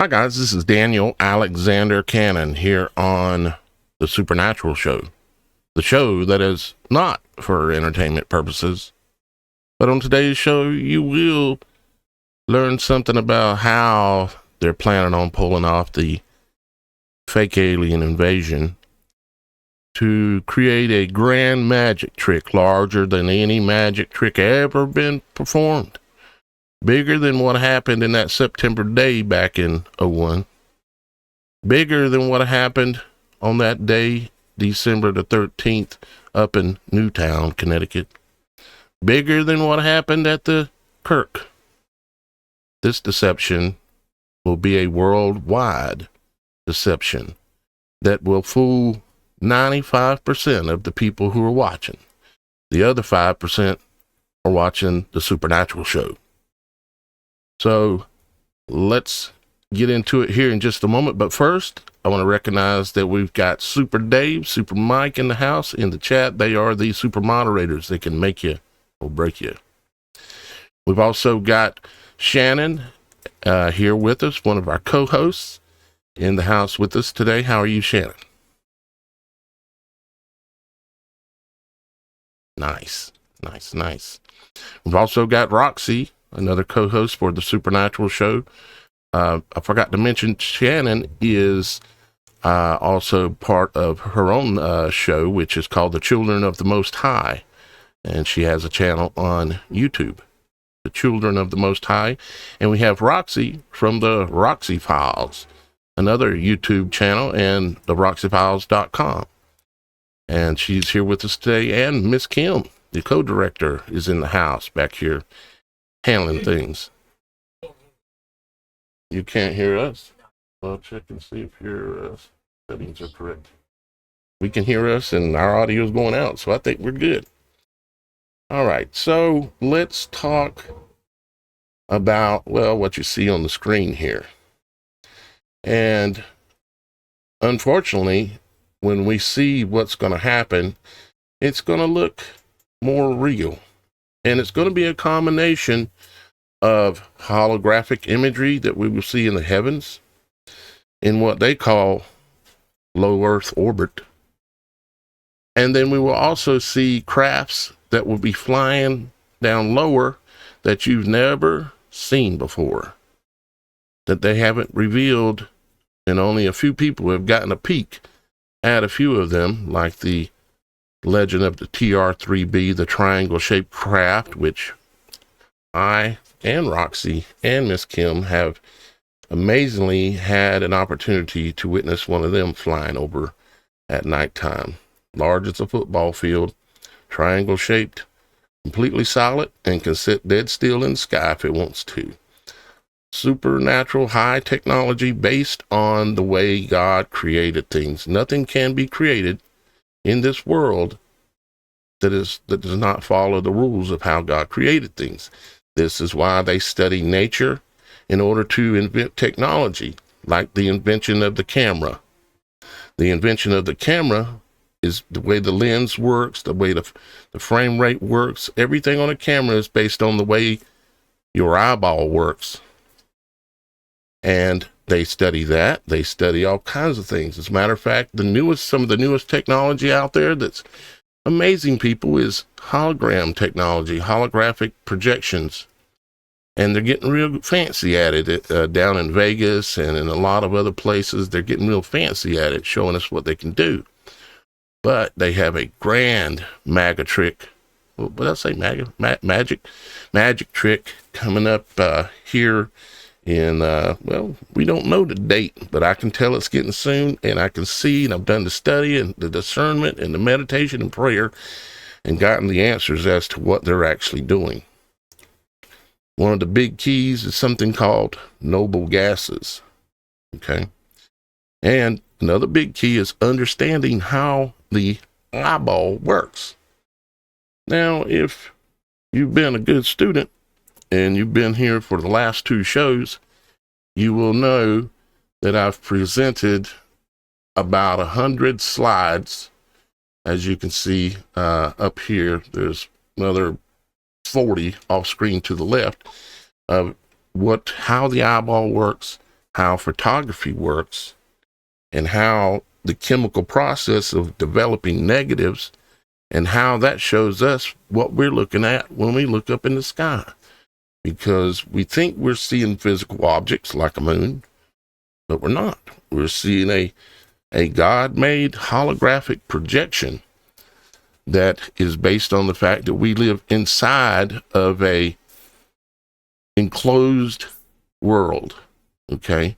Hi guys, this is Daniel Alexander Cannon here on The Supernatural Show. The show that is not for entertainment purposes. But on today's show, you will learn something about how they're planning on pulling off the fake alien invasion to create a grand magic trick larger than any magic trick ever been performed. Bigger than what happened in that September day back in '01. Bigger than what happened on that day, December the 13th, up in Newtown, Connecticut. Bigger than what happened at the Kirk. This deception will be a worldwide deception that will fool 95% of the people who are watching. The other 5% are watching The Supernatural Show. So let's get into it here in just a moment. But first, I want to recognize that we've got Super Dave, Super Mike in the house, in the chat. They are the super moderators. They can make you or break you. We've also got Shannon here with us, one of our co-hosts in the house with us today. How are you, Shannon? Nice. We've also got Roxy, another co-host for the Supernatural Show. I forgot to mention Shannon is also part of her own show, which is called The Children of the Most High. And she has a channel on YouTube, The Children of the Most High. And we have Roxy from the Roxy Files, another YouTube channel, and the RoxyFiles.com. And she's here with us today. And Miss Kim, the co-director, is in the house back here handling things. You can't hear us? Well, check and see if your settings are correct. We can hear us and our audio is going out, so I think we're good. All right, so let's talk about, well, what you see on the screen here. And unfortunately, when we see what's going to happen, it's going to look more real. And it's going to be a combination of holographic imagery that we will see in the heavens in what they call low Earth orbit. And then we will also see crafts that will be flying down lower that you've never seen before, that they haven't revealed, and only a few people have gotten a peek at a few of them, like the legend of the TR-3B, the triangle-shaped craft, which I and Roxy and Miss Kim have amazingly had an opportunity to witness one of them flying over at nighttime. Large as a football field, triangle-shaped, completely solid, and can sit dead still in the sky if it wants to. Supernatural high technology based on the way God created things. Nothing can be created in this world that does not follow the rules of how God created things. This is why they study nature in order to invent technology, like the invention of the camera. The invention of the camera is the way the lens works, the way the frame rate works. Everything on a camera is based on the way your eyeball works. And they study that. They study all kinds of things. As a matter of fact, some of the newest technology out there that's amazing people is hologram technology, holographic projections. And they're getting real fancy at it down in Vegas and in a lot of other places. They're getting real fancy at it, showing us what they can do. But they have a grand magic trick. What did I say? Magic trick coming up here in, well, we don't know the date, but I can tell it's getting soon, and I can see, and I've done the study and the discernment and the meditation and prayer and gotten the answers as to what they're actually doing. One of the big keys is something called noble gases. Okay. And another big key is understanding how the eyeball works. Now, if you've been a good student and you've been here for the last two shows, you will know that I've presented about 100 slides. As you can see up here, there's another 40 off screen to the left of how the eyeball works, how photography works and how the chemical process of developing negatives and how that shows us what we're looking at when we look up in the sky. Because we think we're seeing physical objects like a moon, but we're not. We're seeing a God-made holographic projection that is based on the fact that we live inside of a enclosed world, okay?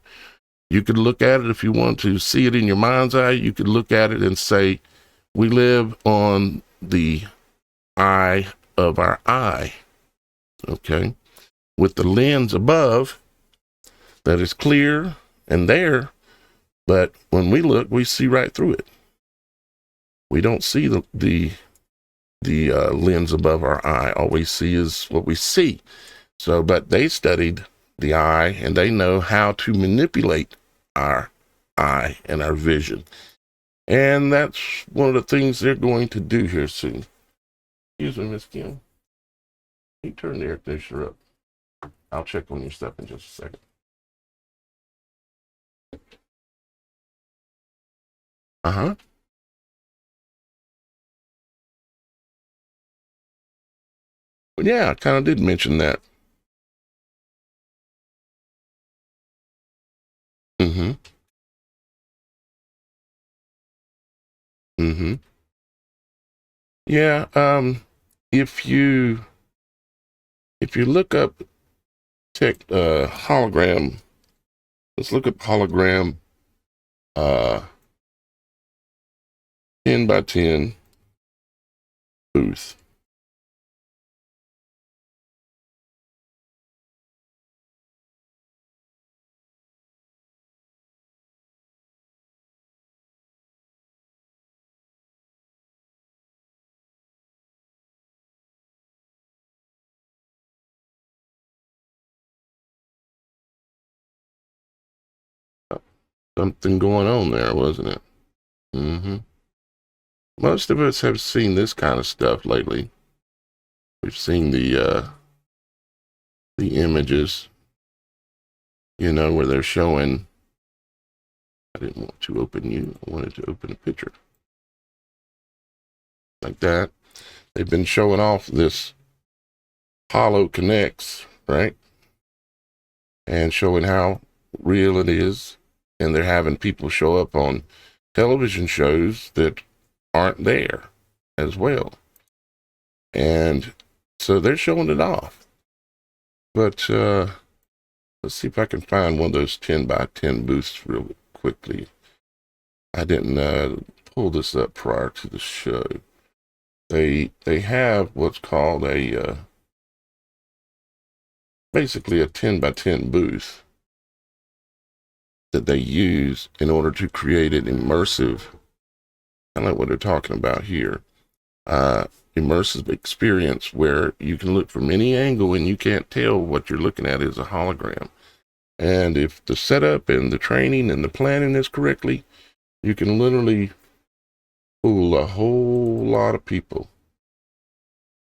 You could look at it if you want to see it in your mind's eye. You could look at it and say, we live on the eye of our eye, okay? With the lens above that is clear and there, but when we look, we see right through it. We don't see the lens above our eye. All we see is what we see. So, but they studied the eye and they know how to manipulate our eye and our vision. And that's one of the things they're going to do here soon. Excuse me, Miss Kim. You turn the air conditioner up. I'll check on your stuff in just a second. Uh-huh. Well, yeah, I kind of did mention that. Mm-hmm. Mm-hmm. Yeah, if you look up hologram, let's look at hologram 10 by 10 booth. Something going on there, wasn't it? Mm-hmm. Most of us have seen this kind of stuff lately. We've seen the images, where they're showing. I didn't want to open you. I wanted to open a picture. Like that. They've been showing off this Holo Connects, right? And showing how real it is. And they're having people show up on television shows that aren't there as well. And so they're showing it off. But let's see if I can find one of those 10 by 10 booths real quickly. I didn't pull this up prior to the show. They have what's called basically a 10 by 10 booth that they use in order to create an immersive, kind of like what they're talking about here, immersive experience where you can look from any angle and you can't tell what you're looking at is a hologram. And if the setup and the training and the planning is correctly, you can literally fool a whole lot of people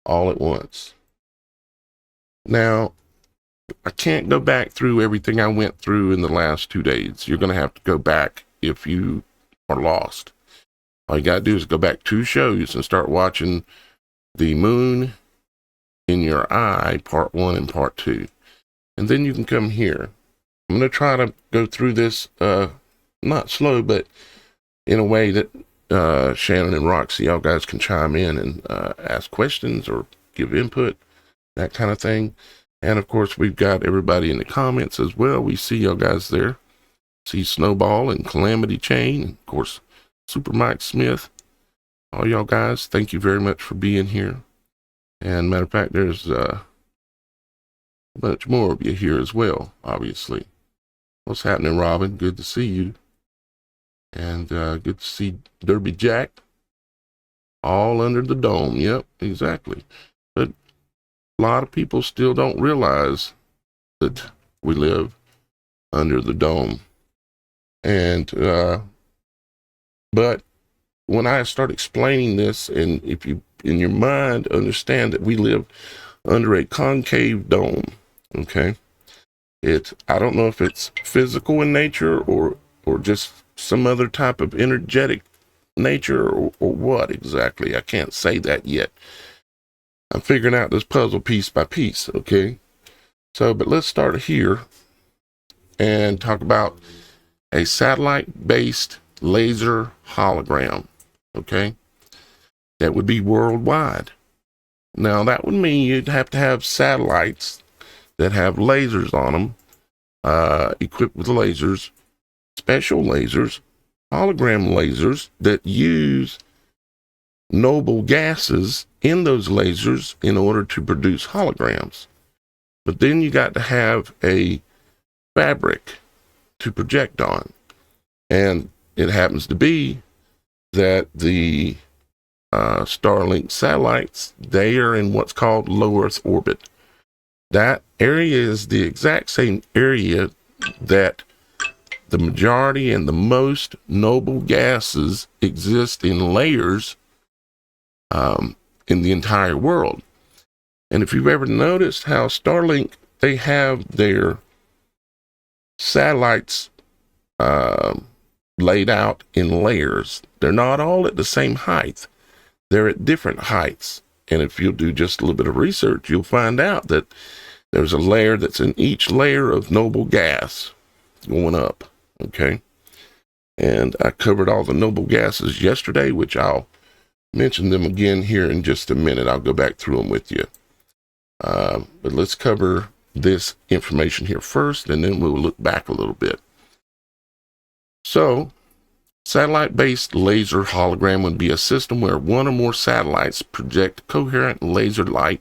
all at once. Now, I can't go back through everything I went through in the last 2 days. You're going to have to go back if you are lost. All you got to do is go back 2 shows and start watching The Moon in Your Eye, Part 1 and Part 2. And then you can come here. I'm going to try to go through this, not slow, but in a way that Shannon and Roxy, y'all guys can chime in and ask questions or give input, that kind of thing. And of course, we've got everybody in the comments as well. We see y'all guys there. See Snowball and Calamity Chain, and of course, Super Mike Smith. All y'all guys, thank you very much for being here. And matter of fact, there's a bunch more of you here as well, obviously. What's happening, Robin? Good to see you. And good to see Derby Jack. All under the dome. Yep, exactly. But a lot of people still don't realize that we live under the dome. And, but when I start explaining this, and if you, in your mind, understand that we live under a concave dome, okay? I don't know if it's physical in nature or just some other type of energetic nature or what exactly. I can't say that yet. I'm figuring out this puzzle piece by piece, okay? So, but let's start here and talk about a satellite-based laser hologram, okay? That would be worldwide. Now, that would mean you'd have to have satellites that have lasers on them, equipped with lasers, special lasers, hologram lasers that use noble gases in those lasers in order to produce holograms. But then you got to have a fabric to project on. And it happens to be that the Starlink satellites, they are in what's called low Earth orbit. That area is the exact same area that the majority and the most noble gases exist in layers in the entire world. And if you've ever noticed how Starlink, they have their satellites laid out in layers. They're not all at the same height. They're at different heights. And if you'll do just a little bit of research, you'll find out that there's a layer that's in each layer of noble gas going up, okay? And I covered all the noble gases yesterday, which I'll mention them again here in just a minute. I'll go back through them with you. But let's cover this information here first, and then we'll look back a little bit. So, satellite-based laser hologram would be a system where one or more satellites project coherent laser light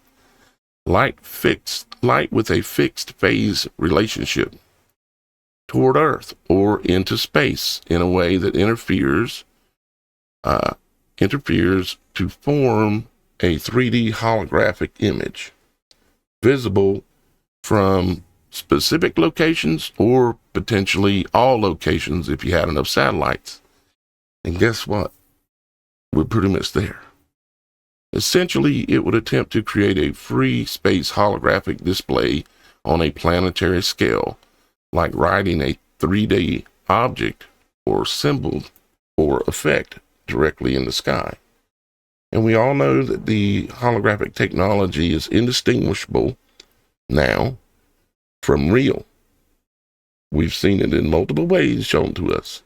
with a fixed phase relationship toward Earth or into space in a way that interferes to form a 3D holographic image visible from specific locations or potentially all locations if you had enough satellites. And guess what? We're pretty much there. Essentially, it would attempt to create a free space holographic display on a planetary scale, like writing a 3D object or symbol or effect directly in the sky. And we all know that the holographic technology is indistinguishable now from real. We've seen it in multiple ways shown to us.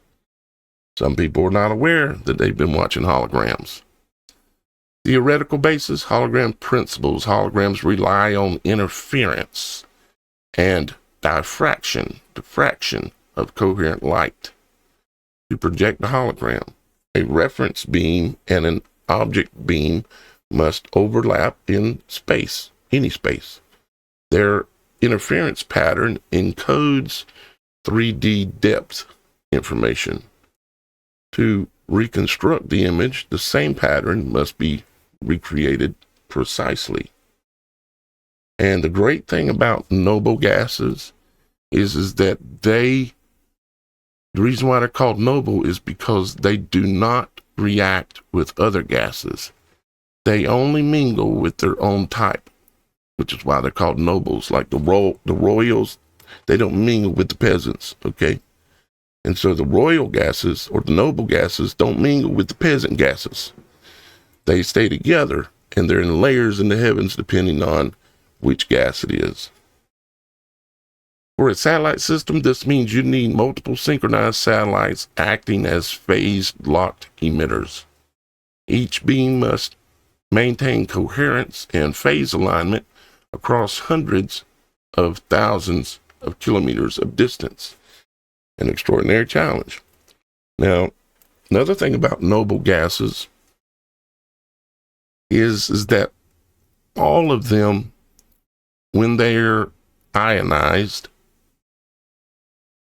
Some people are not aware that they've been watching holograms. Theoretical basis, hologram principles. Holograms rely on interference and diffraction of coherent light to project the hologram. A reference beam and an object beam must overlap in space, any space. Their interference pattern encodes 3D depth information. To reconstruct the image, the same pattern must be recreated precisely. And the great thing about noble gases is that the reason why they're called noble is because they do not react with other gases. They only mingle with their own type, which is why they're called nobles. Like the royals, they don't mingle with the peasants, okay? And so the royal gases or the noble gases don't mingle with the peasant gases. They stay together, and they're in layers in the heavens depending on which gas it is. For a satellite system, this means you need multiple synchronized satellites acting as phase-locked emitters. Each beam must maintain coherence and phase alignment across hundreds of thousands of kilometers of distance. An extraordinary challenge. Now, another thing about noble gases is that all of them, when they're ionized,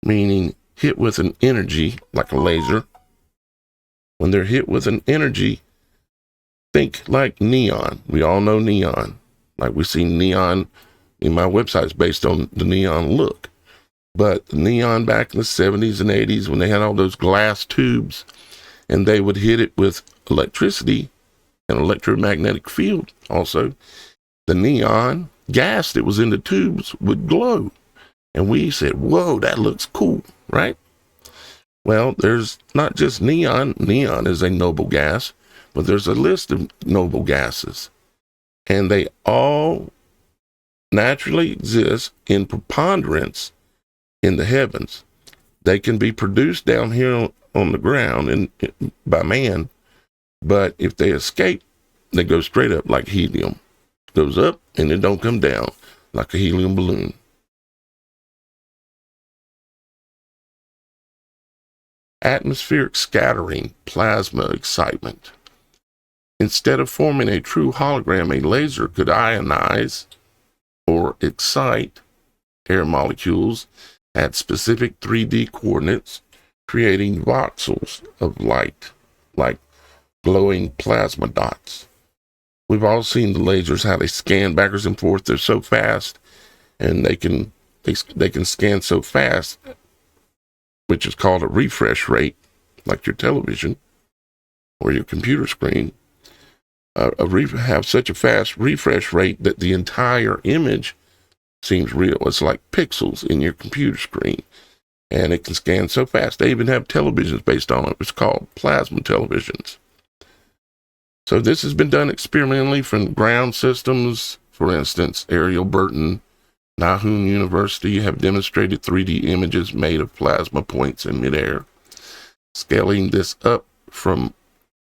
meaning hit with an energy like a laser, when they're hit with an energy, think like neon. We all know neon. Like we see neon in my websites based on the neon look. But the neon back in the 70s and 80s, when they had all those glass tubes and they would hit it with electricity, an electromagnetic field also, the neon gas that was in the tubes would glow. And we said, whoa, that looks cool, right? Well, there's not just neon. Neon is a noble gas, but there's a list of noble gases. And they all naturally exist in preponderance in the heavens. They can be produced down here on the ground and by man, but if they escape, they go straight up like helium. Goes up and it don't come down like a helium balloon. Atmospheric scattering, plasma excitement. Instead of forming a true hologram, a laser could ionize or excite air molecules at specific 3D coordinates, creating voxels of light, like glowing plasma dots. We've all seen the lasers, how they scan backwards and forth. They're so fast, and they can scan so fast, which is called a refresh rate, like your television or your computer screen. Have such a fast refresh rate that the entire image seems real. It's like pixels in your computer screen, and it can scan so fast. They even have televisions based on it. It's called plasma televisions. So this has been done experimentally from ground systems. For instance, Ariel Burton, Nahum University have demonstrated 3D images made of plasma points in midair. Scaling this up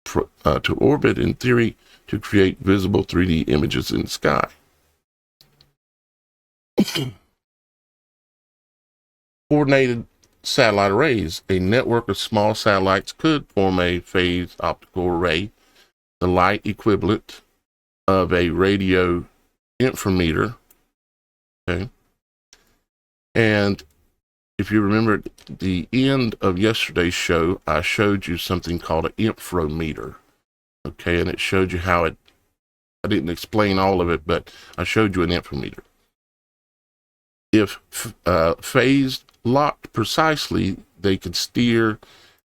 to orbit, in theory, to create visible 3D images in the sky. Coordinated satellite arrays. A network of small satellites could form a phased optical array, the light equivalent of a radio inframeter. Okay. And if you remember at the end of yesterday's show, I showed you something called an inframeter. Okay, and it showed you how I didn't explain all of it, but I showed you an inframeter. If phased locked precisely, they could steer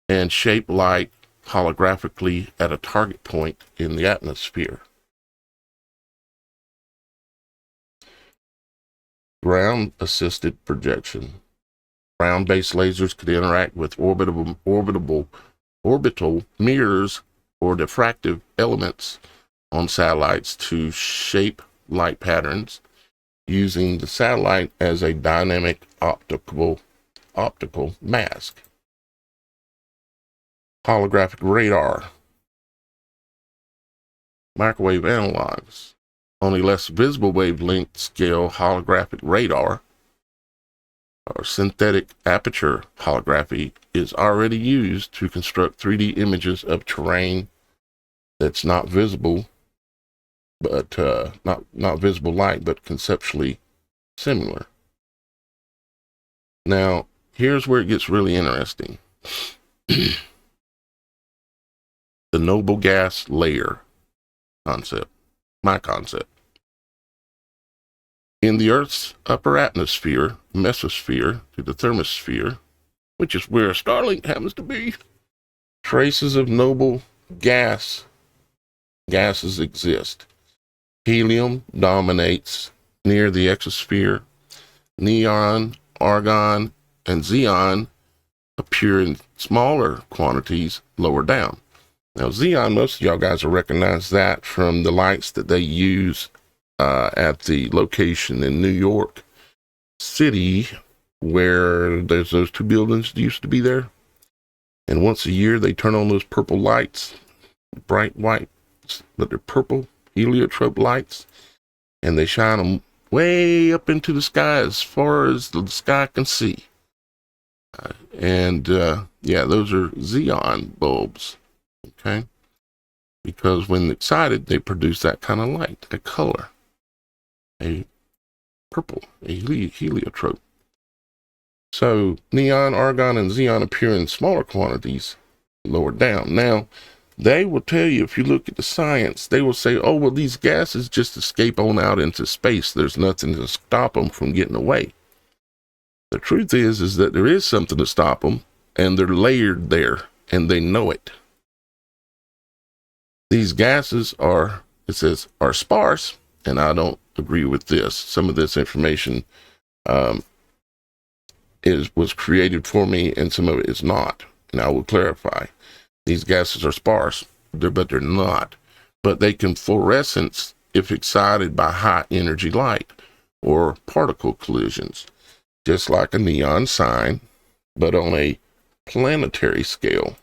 and shape light holographically at a target point in the atmosphere. Ground-assisted projection. Ground-based lasers could interact with orbital mirrors or diffractive elements on satellites to shape light patterns, using the satellite as a dynamic optical mask. Holographic radar. Microwave analogs. On a less visible wavelength scale, holographic radar or synthetic aperture holography is already used to construct 3D images of terrain that's not visible, but not visible light, but conceptually similar. Now, here's where it gets really interesting. The noble gas layer concept, my concept. In the Earth's upper atmosphere, mesosphere to the thermosphere, which is where Starlink happens to be, traces of noble gases exist. Helium dominates near the exosphere. Neon, argon, and xenon appear in smaller quantities lower down. Now, xenon, most of y'all guys will recognize that from the lights that they use at the location in New York City, where there's those two buildings that used to be there. And once a year, they turn on those purple lights, bright white, but they're purple heliotrope lights, and they shine them way up into the sky as far as the sky can see. Yeah, those are xenon bulbs, okay? Because when excited, they produce that kind of light, a color, a purple, a heliotrope. So neon, argon, and xenon appear in smaller quantities lower down. Now, they will tell you, if you look at the science, they will say, oh, well, these gases just escape on out into space. There's nothing to stop them from getting away. The truth is that there is something to stop them, and they're layered there, and they know it. These gases are sparse, and I don't agree with this. Some of this information was created for me, and some of it is not. And I will clarify. These gases are sparse, but they're not. But they can fluorescence if excited by high energy light or particle collisions, just like a neon sign, but on a planetary scale.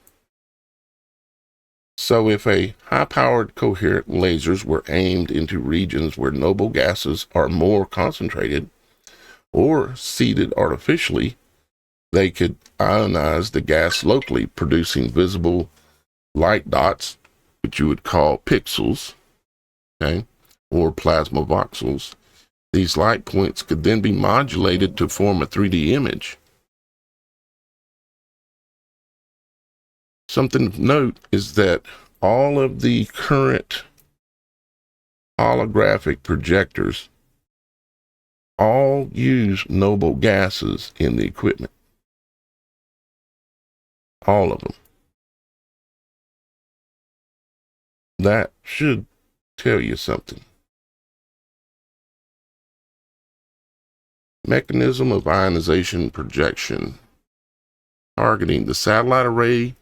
So if a high-powered coherent lasers were aimed into regions where noble gases are more concentrated or seeded artificially, they could ionize the gas locally, producing visible light dots, which you would call pixels, okay, or plasma voxels. These light points could then be modulated to form a 3D image. Something to note is that all of the current holographic projectors all use noble gases in the equipment. All of them. That should tell you something. Mechanism of ionization projection. Targeting the satellite array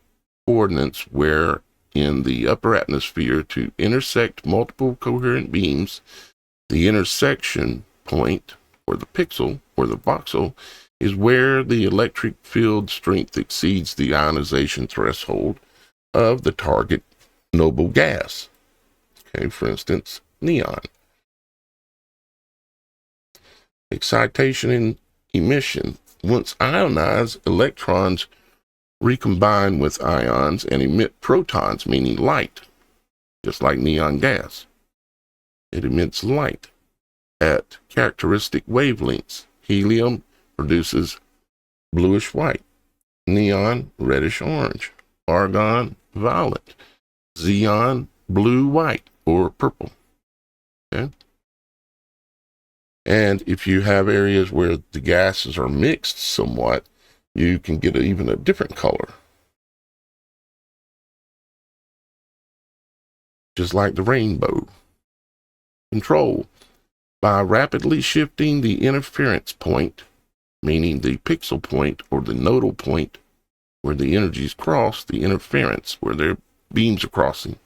coordinates where in the upper atmosphere to intersect multiple coherent beams. The intersection point, or the pixel, or the voxel, is where the electric field strength exceeds the ionization threshold of the target noble gas. Okay, for instance, neon. Excitation and emission. Once ionized, electrons recombine with ions and emit protons, meaning light, just like neon gas. It emits light at characteristic wavelengths. Helium produces bluish white, neon reddish orange, argon violet, xenon blue white or purple. Okay? And if you have areas where the gases are mixed somewhat, you can get even a different color. Just like the rainbow. Control. By rapidly shifting the interference point, meaning the pixel point or the nodal point where the energies cross, the interference where their beams are crossing.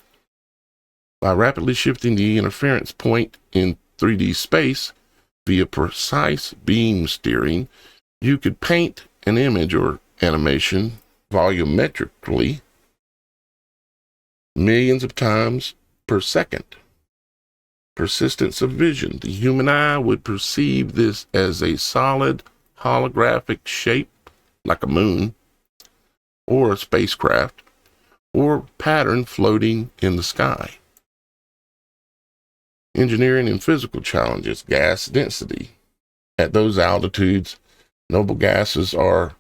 By rapidly shifting the interference point in 3D space via precise beam steering, you could paint an image or animation volumetrically millions of times per second. Persistence of vision. The human eye would perceive this as a solid holographic shape, like a moon, or a spacecraft, or pattern floating in the sky. Engineering and physical challenges. Gas density. At those altitudes, noble gases are,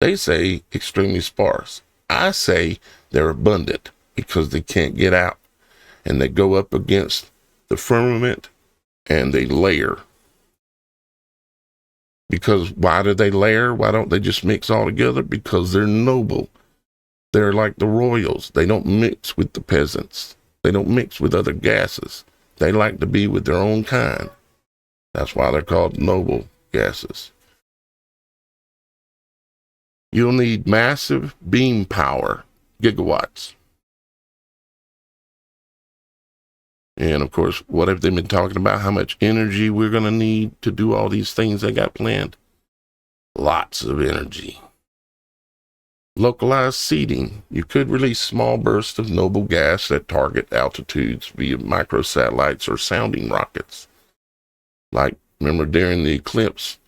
they say, extremely sparse. I say they're abundant because they can't get out, and they go up against the firmament and they layer. Because why do they layer? Why don't they just mix all together? Because they're noble. They're like the royals. They don't mix with the peasants. They don't mix with other gases. They like to be with their own kind. That's why they're called noble gases. You'll need massive beam power, gigawatts. And of course, what have they been talking about? How much energy we're going to need to do all these things they got planned? Lots of energy. Localized seeding. You could release small bursts of noble gas at target altitudes via microsatellites or sounding rockets. Like, remember during the eclipse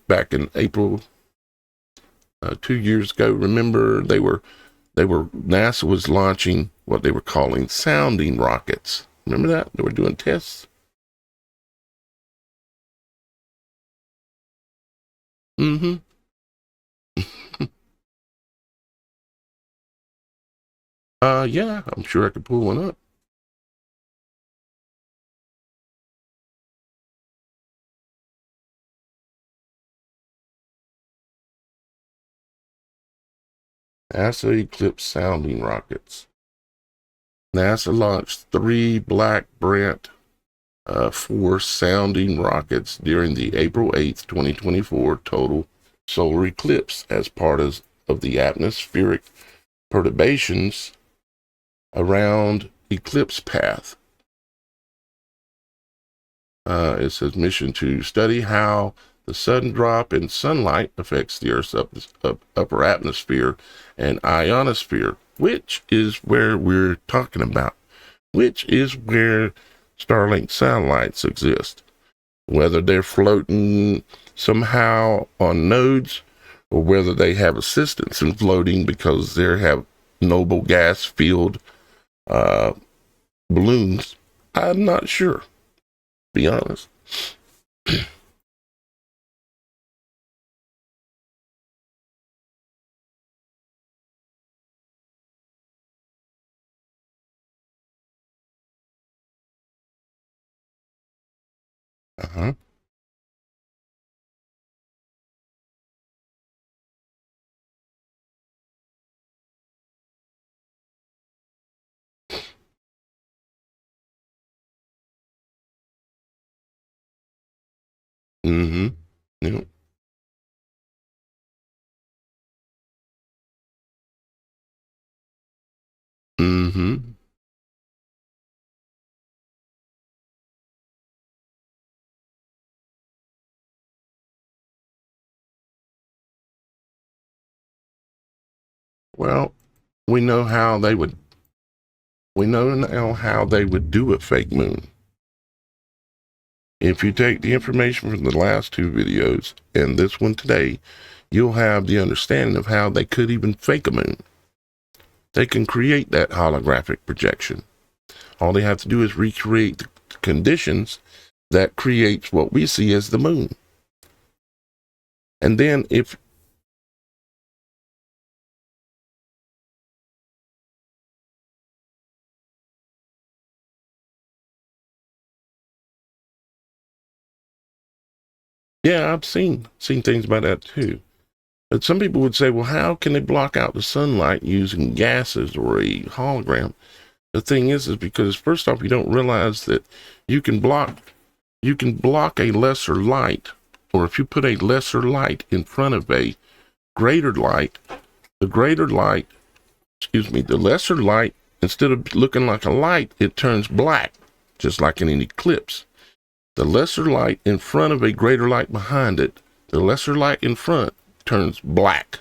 back in April 2 years ago, remember NASA was launching what they were calling sounding rockets. Remember that? They were doing tests. Mm-hmm. Yeah, I'm sure I could pull one up. NASA Eclipse sounding rockets. NASA launched 3 Black Brant 4 sounding rockets during the April 8th, 2024 total solar eclipse as part of the atmospheric perturbations around eclipse path. It says mission to study how the sudden drop in sunlight affects the Earth's upper atmosphere and ionosphere, which is where we're talking about, which is where Starlink satellites exist. Whether they're floating somehow on nodes or whether they have assistance in floating because they have noble gas filled balloons, I'm not sure, to be honest. Uh-huh. Mm-hmm. Yep. Mm-hmm. Well, we know how they would we know now how they would do a fake moon. If you take the information from the last 2 videos and this one today, you'll have the understanding of how they could even fake a moon. They can create that holographic projection. All they have to do is recreate the conditions that creates what we see as the moon. And then if yeah, I've seen things about that too. But some people would say, well, how can they block out the sunlight using gases or a hologram? The thing is because first off, you don't realize that you can block a lesser light, or if you put a lesser light in front of a greater light, the lesser light, instead of looking like a light, it turns black, just like in an eclipse. The lesser light in front of a greater light behind it, the lesser light in front turns black.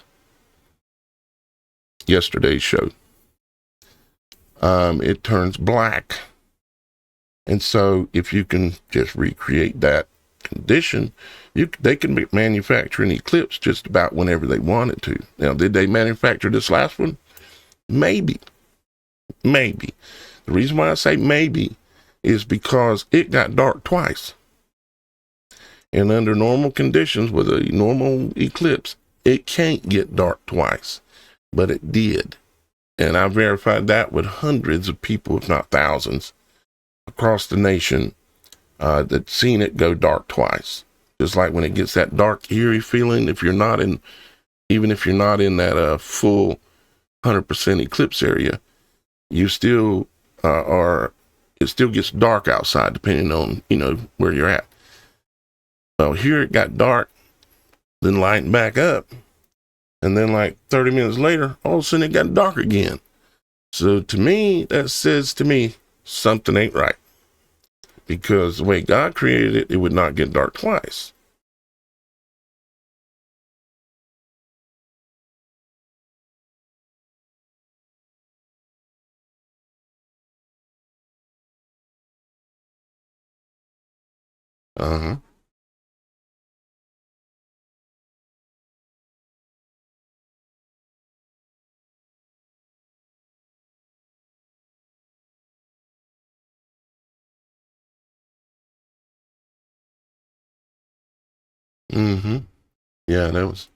Yesterday's show. It turns black. And so if you can just recreate that condition, they can manufacture an eclipse just about whenever they wanted to. Now, did they manufacture this last one? Maybe. The reason why I say maybe is because it got dark twice. And under normal conditions with a normal eclipse, it can't get dark twice, but it did. And I verified that with hundreds of people, if not thousands, across the nation that seen it go dark twice. Just like when it gets that dark, eerie feeling, even if you're not in that full 100% eclipse area, you still it still gets dark outside depending on, where you're at. Well, here it got dark, then lightened back up, and then like 30 minutes later, all of a sudden it got dark again. So to me, that says to me something ain't right. Because the way God created it, it would not get dark twice. Uh-huh. Mm-hmm. Yeah, that was.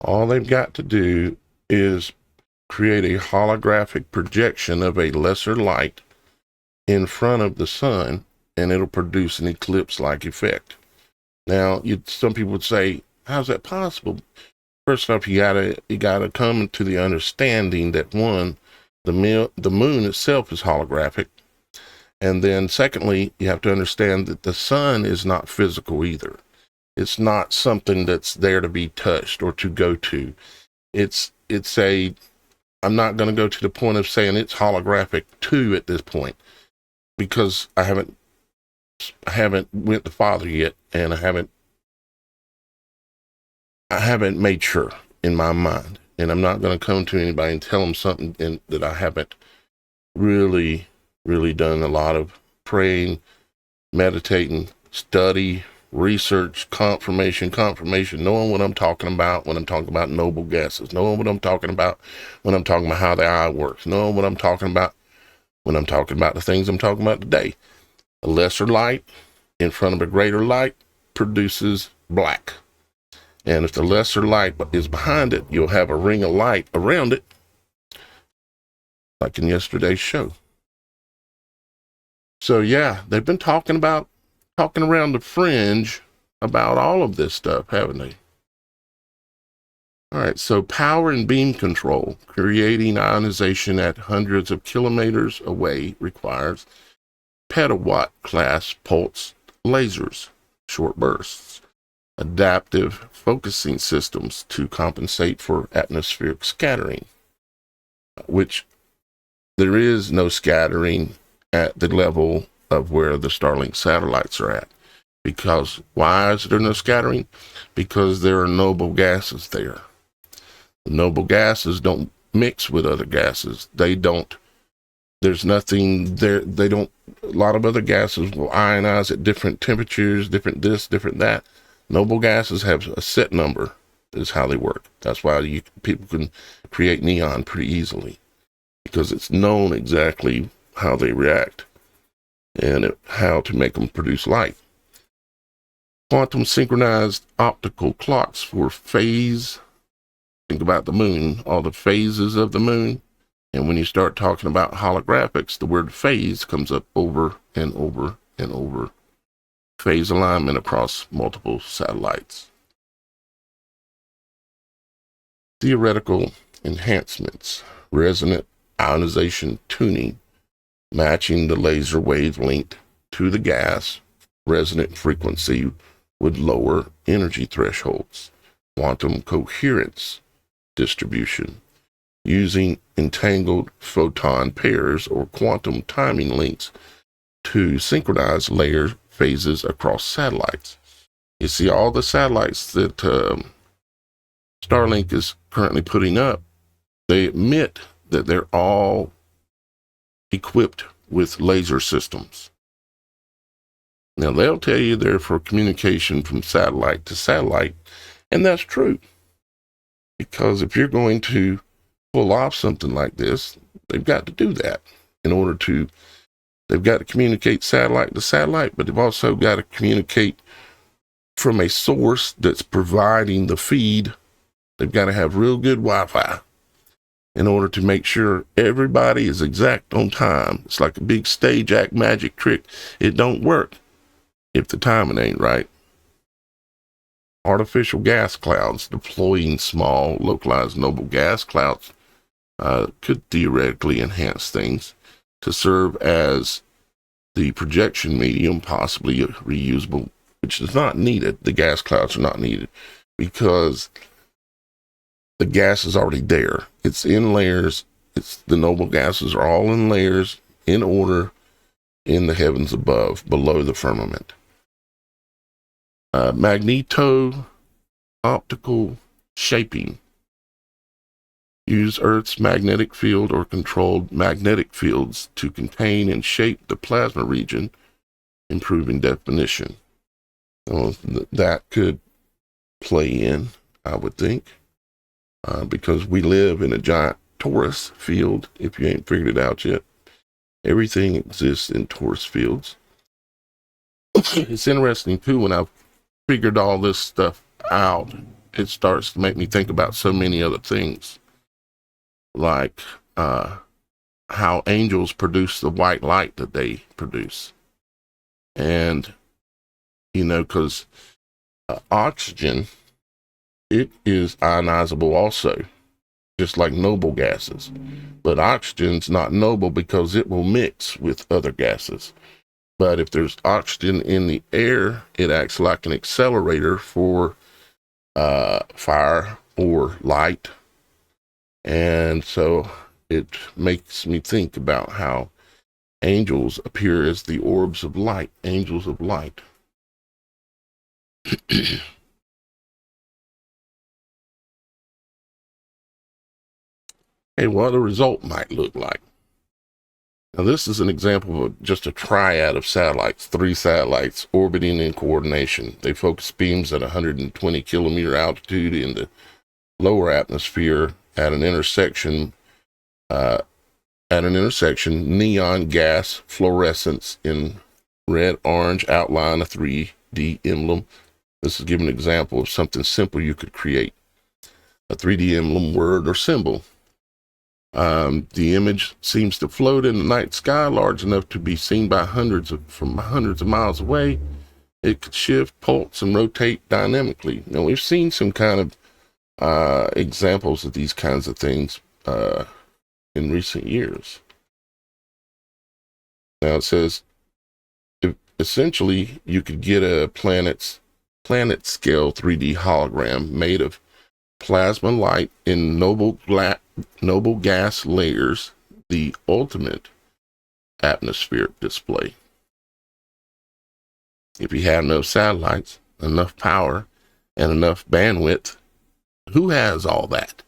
All they've got to do is create a holographic projection of a lesser light in front of the sun, and it'll produce an eclipse-like effect. Now, some people would say, how's that possible? First off, you gotta come to the understanding that one, the moon itself is holographic. And then secondly, you have to understand that the sun is not physical either. It's not something that's there to be touched or to go to. I'm not going to go to the point of saying it's holographic too at this point, because I haven't went to Father yet, and I haven't made sure in my mind, and I'm not going to come to anybody and tell them something that I haven't really done a lot of praying, meditating, study, research, confirmation, knowing what I'm talking about when I'm talking about noble gases, knowing what I'm talking about when I'm talking about how the eye works, knowing what I'm talking about when I'm talking about the things I'm talking about today. A lesser light in front of a greater light produces black. And if the lesser light is behind it, you'll have a ring of light around it, like in yesterday's show. So yeah, they've been talking around the fringe about all of this stuff, haven't they? All right, so power and beam control, creating ionization at hundreds of kilometers away, requires petawatt class pulse lasers, short bursts, adaptive focusing systems to compensate for atmospheric scattering, which there is no scattering at the level of where the Starlink satellites are at. Because why is there no scattering? Because there are noble gases there. The noble gases don't mix with other gases. There's nothing there. A lot of other gases will ionize at different temperatures, different this, different that. Noble gases have a set number, is how they work. That's why people can create neon pretty easily, because it's known exactly how they react and how to make them produce light. Quantum synchronized optical clocks for phase. Think about the moon, all the phases of the moon. And when you start talking about holographics, the word phase comes up over and over and over. Phase alignment across multiple satellites. Theoretical enhancements, resonant ionization tuning, matching the laser wavelength to the gas resonant frequency with lower energy thresholds, quantum coherence distribution, using entangled photon pairs or quantum timing links to synchronize layer phases across satellites. You see, all the satellites that Starlink is currently putting up, they admit that they're all equipped with laser systems. Now, they'll tell you they're for communication from satellite to satellite, and that's true. Because if you're going to pull off something like this, they've got to do that they've got to communicate satellite to satellite, but they've also got to communicate from a source that's providing the feed. They've got to have real good Wi-Fi in order to make sure everybody is exact on time. It's like a big stage act magic trick. It don't work if the timing ain't right. Artificial gas clouds, deploying small, localized noble gas clouds could theoretically enhance things to serve as the projection medium, possibly reusable, which is not needed. The gas clouds are not needed because the gas is already there. It's in layers. The noble gases are all in layers, in order, in the heavens above, below the firmament. Magneto-optical shaping. Use Earth's magnetic field or controlled magnetic fields to contain and shape the plasma region, improving definition. Well, that could play in, I would think, because we live in a giant torus field, if you ain't figured it out yet. Everything exists in torus fields. It's interesting, too, when I've figured all this stuff out, it starts to make me think about so many other things. Like how angels produce the white light that they produce. And, because oxygen it is ionizable also, just like noble gases. But oxygen's not noble because it will mix with other gases. But if there's oxygen in the air, it acts like an accelerator for fire or light. And so it makes me think about how angels appear as the orbs of light, angels of light. And what a result might look like. Now, this is an example of just a triad of satellites, 3 satellites orbiting in coordination. They focus beams at 120 kilometer altitude in the lower atmosphere at an intersection. Neon gas fluorescence in red-orange outline, a 3D emblem. This is giving an example of something simple you could create. A 3D emblem, word, or symbol. The image seems to float in the night sky, large enough to be seen by hundreds of miles away. It could shift, pulse, and rotate dynamically. Now, we've seen some kind of examples of these kinds of things in recent years. Now, it says, essentially, you could get a planet scale 3D hologram made of plasma light in noble gas layers, the ultimate atmospheric display. If you had enough satellites, enough power, and enough bandwidth, who has all that?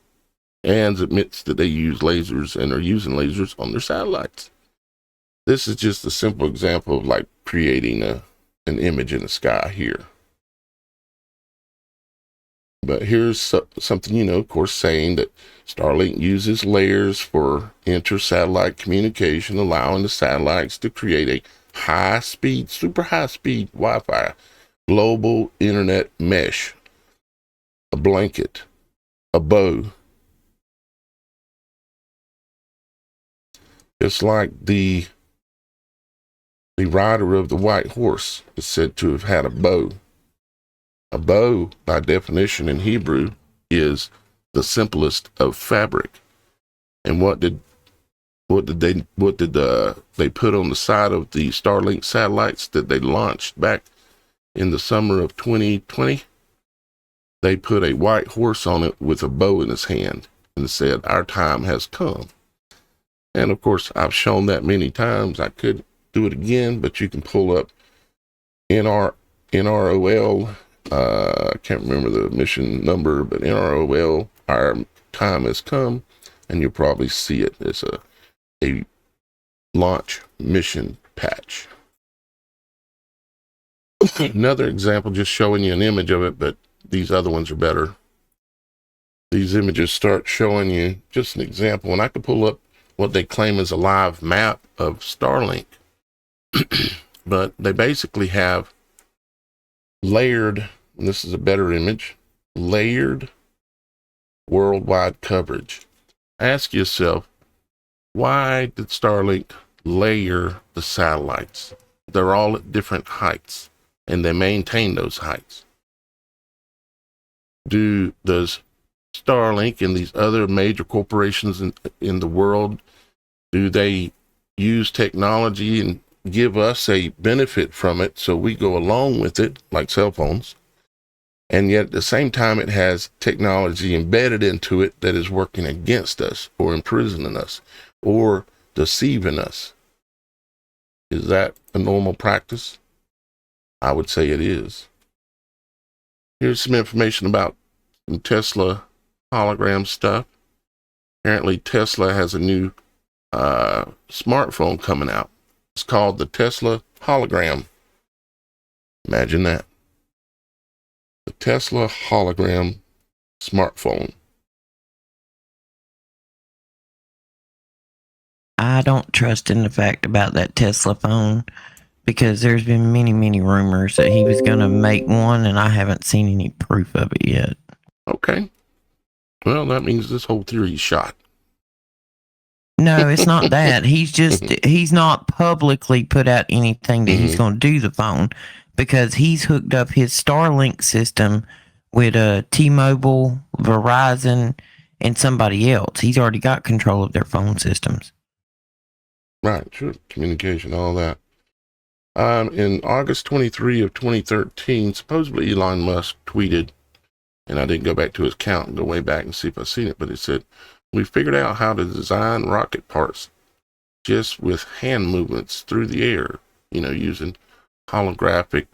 And admits that they use lasers and are using lasers on their satellites. This is just a simple example of like creating an image in the sky here. But here's something, of course, saying that Starlink uses layers for inter-satellite communication, allowing the satellites to create a high-speed, super high-speed Wi-Fi, global internet mesh, a blanket, a bow. Just like the rider of the white horse is said to have had a bow. A bow, by definition in Hebrew, is the simplest of fabric. And what did they put on the side of the Starlink satellites that they launched back in the summer of 2020? They put a white horse on it with a bow in his hand and said, "Our time has come." And of course, I've shown that many times. I could do it again, but you can pull up NROL. I can't remember the mission number, but NROL, our time has come, and you'll probably see it as a launch mission patch. Another example, just showing you an image of it, but these other ones are better. These images start showing you just an example, and I could pull up what they claim is a live map of Starlink, but they basically have layered, and this is a better image, layered worldwide coverage. Ask yourself, why did Starlink layer the satellites? They're all at different heights, and they maintain those heights. Does Starlink and these other major corporations in the world, do they use technology and give us a benefit from it so we go along with it, like cell phones, and yet at the same time it has technology embedded into it that is working against us or imprisoning us or deceiving us? Is that a normal practice? I would say it is. Here's some information about some Tesla hologram stuff. Apparently Tesla has a new smartphone coming out. It's called the Tesla Hologram. Imagine that. The Tesla Hologram smartphone. I don't trust in the fact about that Tesla phone because there's been many, many rumors that he was going to make one, and I haven't seen any proof of it yet. Okay. Well, that means this whole theory is shot. No, it's not that. He's not publicly put out anything that he's going to do the phone because he's hooked up his Starlink system with T-Mobile, Verizon, and somebody else. He's already got control of their phone systems. Right, sure. Communication, all that. In August 23 of 2013, supposedly Elon Musk tweeted, and I didn't go back to his account and go way back and see if I've seen it, but it said, "We figured out how to design rocket parts just with hand movements through the air, using holographic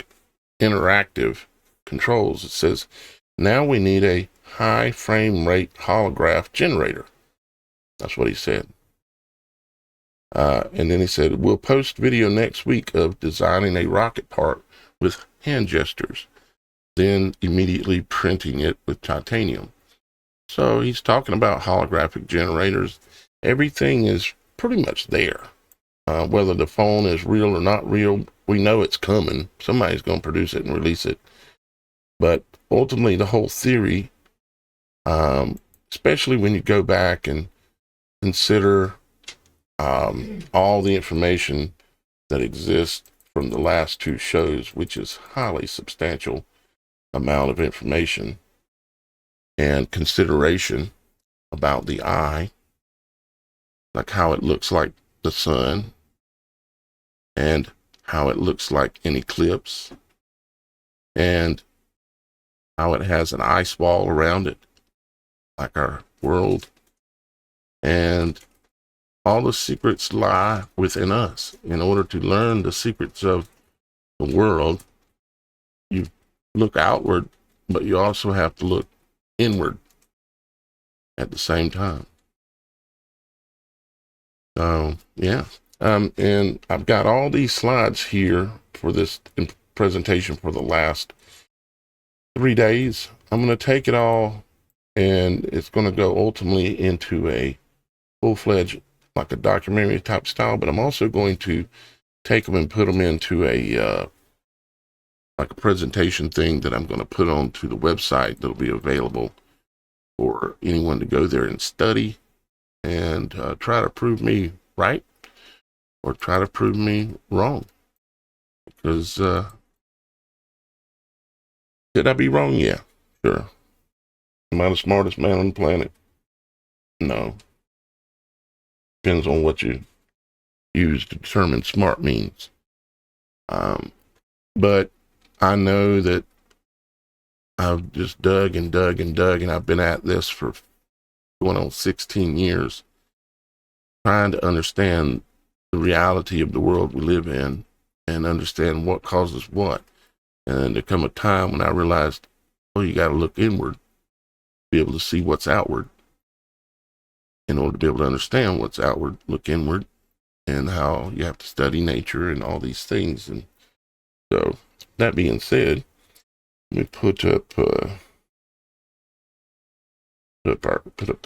interactive controls." It says, "Now we need a high frame rate holograph generator." That's what he said. And then he said, "We'll post video next week of designing a rocket part with hand gestures, then immediately printing it with titanium." So he's talking about holographic generators. Everything is pretty much there. Whether the phone is real or not real, we know it's coming. Somebody's going to produce it and release it. But ultimately, the whole theory, especially when you go back and consider all the information that exists from the last two shows, which is highly substantial amount of information and consideration about the eye, like how it looks like the sun and how it looks like an eclipse and how it has an ice wall around it, like our world, and all the secrets lie within us. In order to learn the secrets of the world, you look outward, but you also have to look inward at the same time. So, yeah. And I've got all these slides here for this presentation for the last 3 days. I'm going to take it all, and it's going to go ultimately into a full-fledged, like a documentary type style, but I'm also going to take them and put them into a like a presentation thing that I'm going to put onto the website that'll be available for anyone to go there and study and try to prove me right or try to prove me wrong. Because could I be wrong? Yeah, sure. Am I the smartest man on the planet? No. Depends on what you use to determine smart means. But I know that I've just dug and dug and dug, and I've been at this for going on 16 years, trying to understand the reality of the world we live in and understand what causes what. And there come a time when I realized, oh, you got to look inward to be able to see what's outward. In order to be able to understand what's outward, look inward, and how you have to study nature and all these things. And so, that being said, let me put up the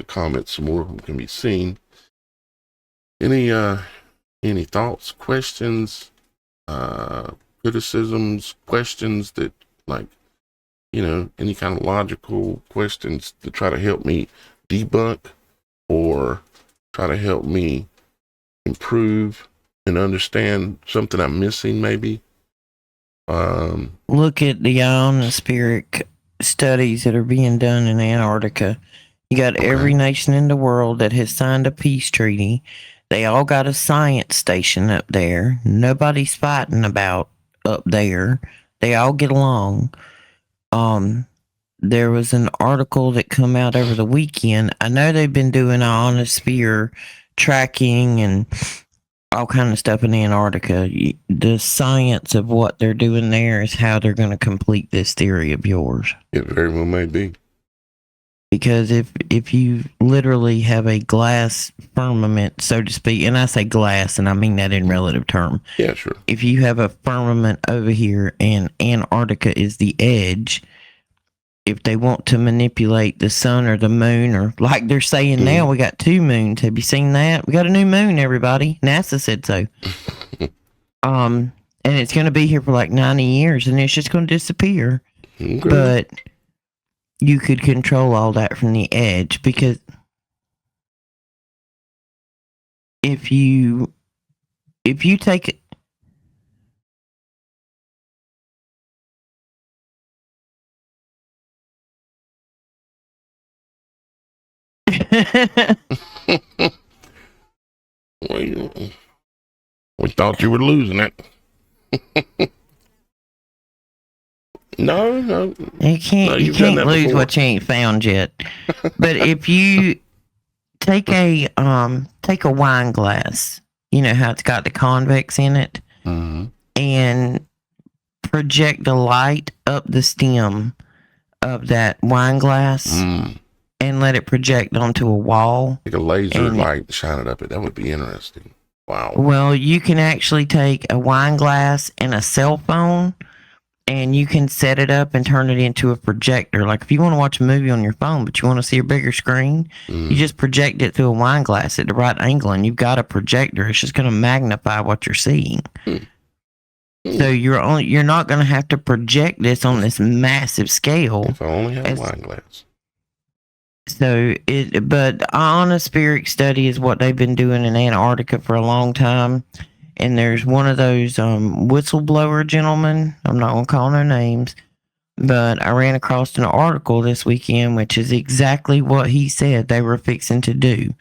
comments some more of them can be seen. Any thoughts, questions, criticisms, questions that, like, any kind of logical questions to try to help me debunk or try to help me improve and understand something I'm missing, maybe. Look at the ionospheric studies that are being done in Antarctica. You got every nation in the world that has signed a peace treaty. They all got a science station up there. Nobody's fighting about up there. They all get along. There was an article that come out over the weekend. I know they've been doing ionosphere tracking and all kind of stuff in Antarctica. The science of what they're doing there is how they're going to complete this theory of yours. It very well may be. Because if you literally have a glass firmament, so to speak, and I say glass, and I mean that in relative term. Yeah, sure. If you have a firmament over here and Antarctica is the edge, if they want to manipulate the sun or the moon, or like they're saying now, we got 2 moons. Have you seen that? We got a new moon, everybody. NASA said so. And it's going to be here for like 90 years, and it's just going to disappear. Okay. But you could control all that from the edge, because if you take We thought you were losing it. No. You can't You've done that lose before. what you ain't found yet. But if you take a wine glass, you know how it's got the convex in it, and project the light up the stem of that wine glass and let it project onto a wall. Like a laser light, shine it up. That would be interesting. Wow. Well, you can actually take a wine glass and a cell phone, and you can set it up and turn it into a projector. Like if you want to watch a movie on your phone, but you want to see a bigger screen, you just project it through a wine glass at the right angle, and you've got a projector. It's just going to magnify what you're seeing. So you're not going to have to project this on this massive scale. If I only had a wine glass. So but ionospheric study is what they've been doing in Antarctica for a long time. And there's one of those whistleblower gentlemen. I'm not going to call no names, but I ran across an article this weekend, which is exactly what he said they were fixing to do.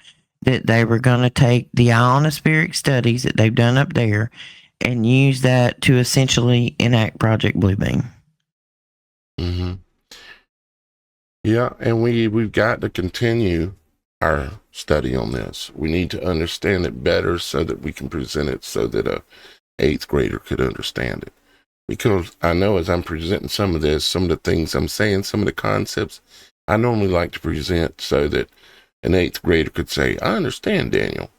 That they were going to take the ionospheric studies that they've done up there and use that to essentially enact Project Bluebeam. Yeah, and we've got to continue our study on this. We need to understand it better so that we can present it so that a 8th grader could understand it. Because I know as I'm presenting some of this, some of the things I'm saying, some of the concepts, I normally like to present so that an 8th grader could say, I understand, Daniel.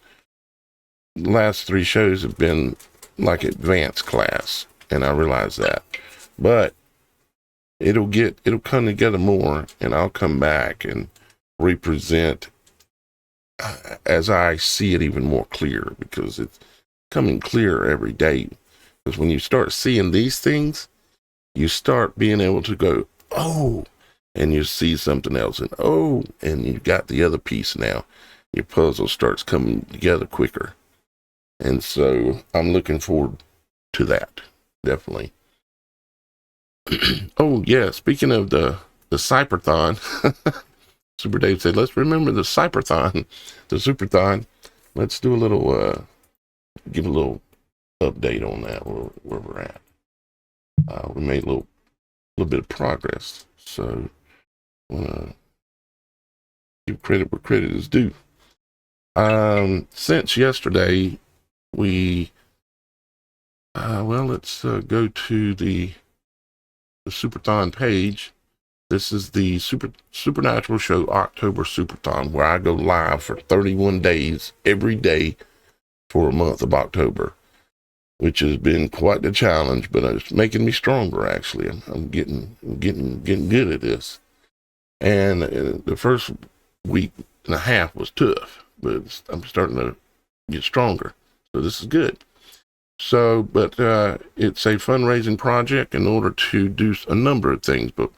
The last 3 shows have been like advanced class, and I realize that. But it'll come together more, and I'll come back and represent as I see it even more clear, because it's coming clearer every day. Because when you start seeing these things, you start being able to go, oh, and you see something else, and oh, and you got the other piece now. Your puzzle starts coming together quicker. And so I'm looking forward to that, definitely. Oh, yeah, speaking of the Cyberthon, Super Dave said, let's remember the Cyberthon, the Superthon. Let's do a little, give a little update on that, where we're at. We made a little bit of progress, so I want to give credit where credit is due. Since yesterday, we, let's go to the Superthon page. This is the Supernatural.Show October Superthon, where I go live for 31 days every day for a month of October, which has been quite the challenge, but it's making me stronger. Actually, I'm getting good at this. And the first week and a half was tough, but I'm starting to get stronger. So this is good. So, but it's a fundraising project in order to do a number of things. But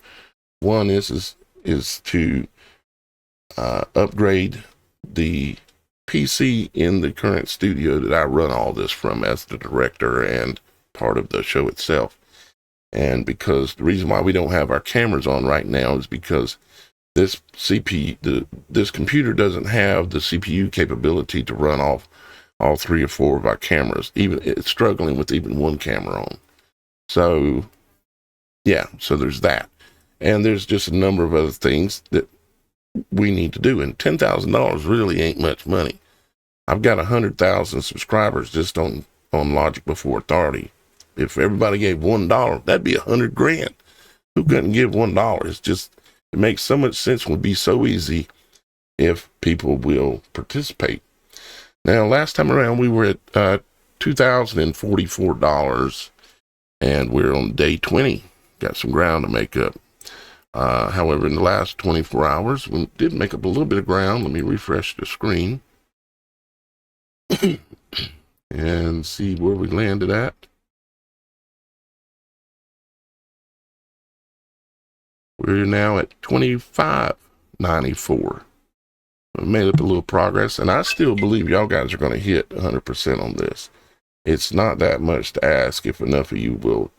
one is to upgrade the PC in the current studio that I run all this from as the director and part of the show itself. And because the reason why we don't have our cameras on right now is because this this computer doesn't have the CPU capability to run off all 3 or 4 of our cameras. Even it's struggling with even one camera on. So yeah, so there's that. And there's just a number of other things that we need to do. And $10,000 really ain't much money. I've got 100,000 subscribers just on Logic Before Authority. If everybody gave $1, that'd be $100,000. Who couldn't give $1? It's just, it makes so much sense. It would be so easy if people will participate. Now, last time around, we were at $2,044, and we're on day 20. Got some ground to make up. However, in the last 24 hours, we did make up a little bit of ground. Let me refresh the screen and see where we landed at. We're now at 2594. We made up a little progress, and I still believe y'all guys are going to hit 100% on this. It's not that much to ask if enough of you will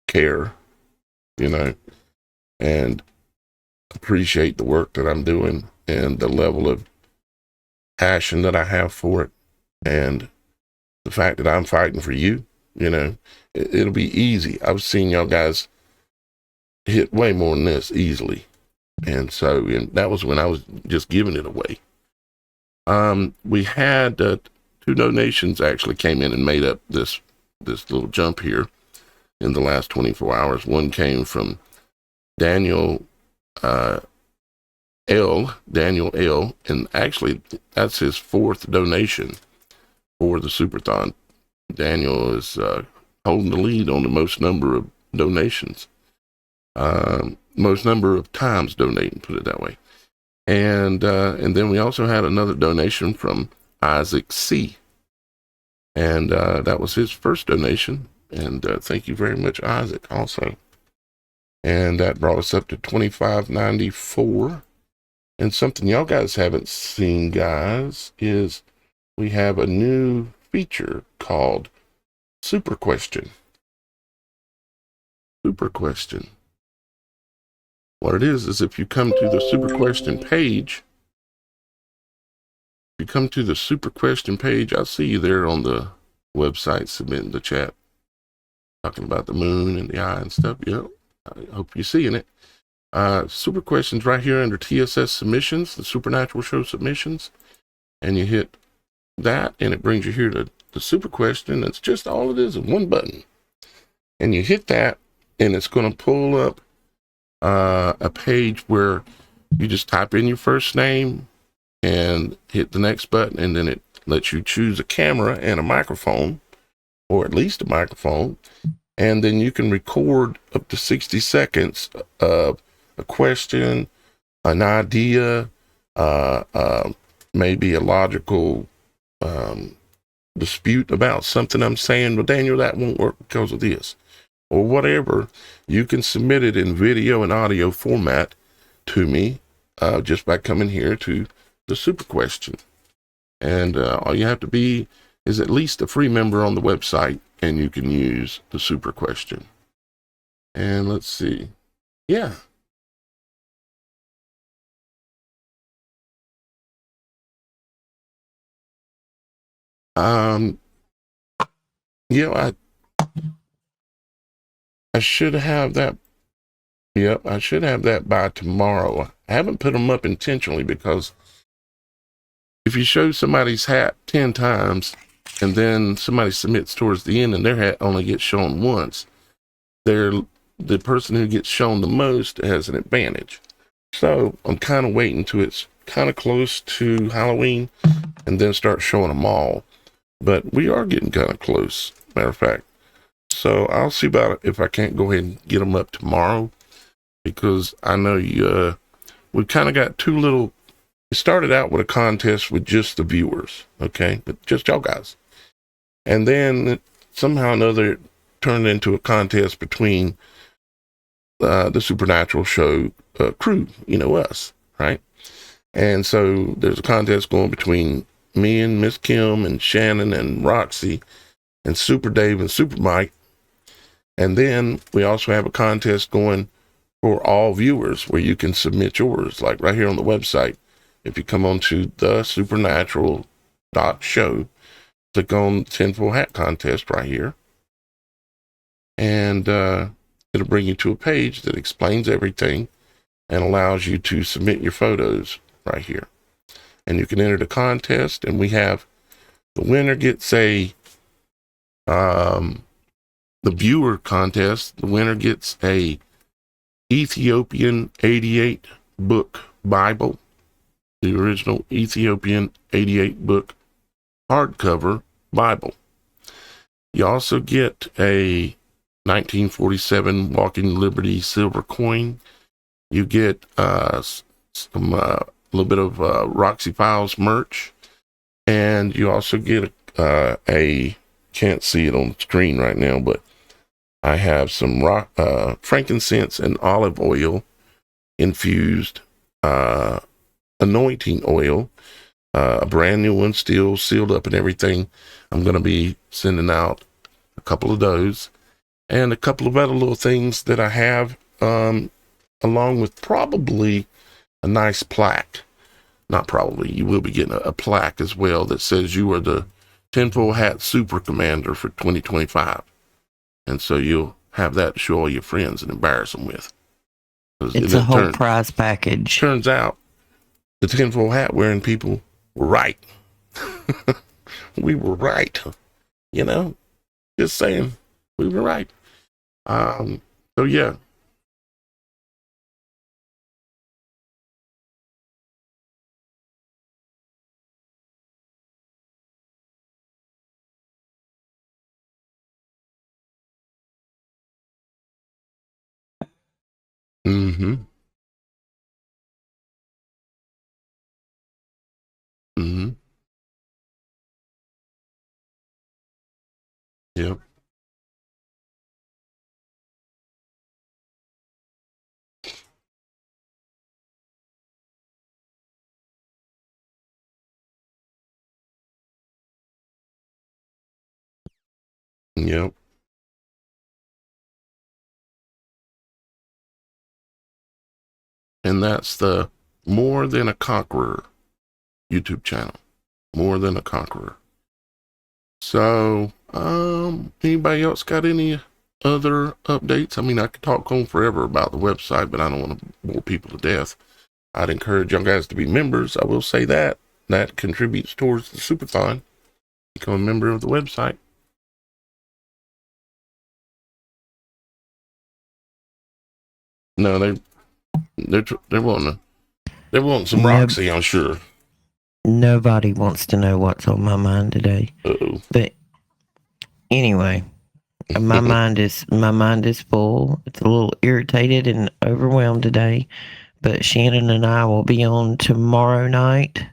care, and appreciate the work that I'm doing and the level of passion that I have for it, and the fact that I'm fighting for you, it'll be easy. I've seen y'all guys hit way more than this easily. And that was when I was just giving it away. We had 2 donations actually came in and made up this little jump here in the last 24 hours. One came from Daniel L, and actually that's his 4th donation for the Superthon. Daniel is holding the lead on the most number of donations, most number of times donating, put it that way. And then we also had another donation from Isaac C, and that was his first donation. And thank you very much, Isaac, also. And that brought us up to $25.94. And something y'all guys haven't seen, guys, is we have a new feature called Super Question. Super Question. What it is if you come to the Super Question page, I see you there on the website submitting the chat, talking about the moon and the eye and stuff. Yep, I hope you're seeing it. Super Questions right here under TSS submissions, the Supernatural Show submissions, and you hit that and it brings you here to the Super Question. It's just all it is one button, and you hit that and it's going to pull up a page where you just type in your first name and hit the next button, and then it lets you choose a camera and a microphone, or at least a microphone, and then you can record up to 60 seconds of a question, an idea, maybe a logical dispute about something I'm saying. Well, Daniel, that won't work because of this, or whatever. You can submit it in video and audio format to me just by coming here to the Super Question. And all you have to be is at least a free member on the website, and you can use the Super Question. And let's see. Yeah. I should have that. Yep, I should have that by tomorrow. I haven't put them up intentionally because if you show somebody's hat 10 times and then somebody submits towards the end and their hat only gets shown once, the person who gets shown the most has an advantage. So I'm kind of waiting till it's kind of close to Halloween and then start showing them all. But we are getting kind of close, matter of fact. So I'll see about it if I can't go ahead and get them up tomorrow, because I know we kind of got two little. It started out with a contest with just the viewers, okay, but just y'all guys, and then somehow or another it turned into a contest between the Supernatural Show crew, us, right? And so there's a contest going between me and Miss Kim and Shannon and Roxy and Super Dave and Super Mike. And then we also have a contest going for all viewers where you can submit yours, like right here on the website. If you come on to TheSupernatural.Show, click on Tinfoil Hat Contest right here. And it'll bring you to a page that explains everything and allows you to submit your photos right here. And you can enter the contest, and we have the winner gets the viewer contest. The winner gets a Ethiopian 88 book Bible, the original Ethiopian 88 book hardcover Bible. You also get a 1947 Walking Liberty silver coin. You get some little bit of Roxy Files merch, and you also get a can't see it on the screen right now, but I have some frankincense and olive oil infused anointing oil, a brand new one, still sealed up and everything. I'm going to be sending out a couple of those and a couple of other little things that I have, along with probably a nice plaque not probably, you will be getting a plaque as well that says you are the tinfoil hat super commander for 2025. And so you'll have that to show all your friends and embarrass them with. It's a whole prize package. Turns out the tinfoil hat wearing people were right. We were right. You know, just saying, we were right. So yeah. Mm-hmm. Mm-hmm. Yep. Yep. And that's the More Than a Conqueror YouTube channel. More Than a Conqueror. So, anybody else got any other updates? I mean, I could talk on forever about the website, but I don't want to bore people to death. I'd encourage you guys to be members. I will say that. That contributes towards the Superthon. Become a member of the website. No, they're wanting some Roxy, I'm sure. Nobody wants to know what's on my mind today. Uh-oh. But anyway, my mind is full. It's a little irritated and overwhelmed today. But Shannon and I will be on tomorrow night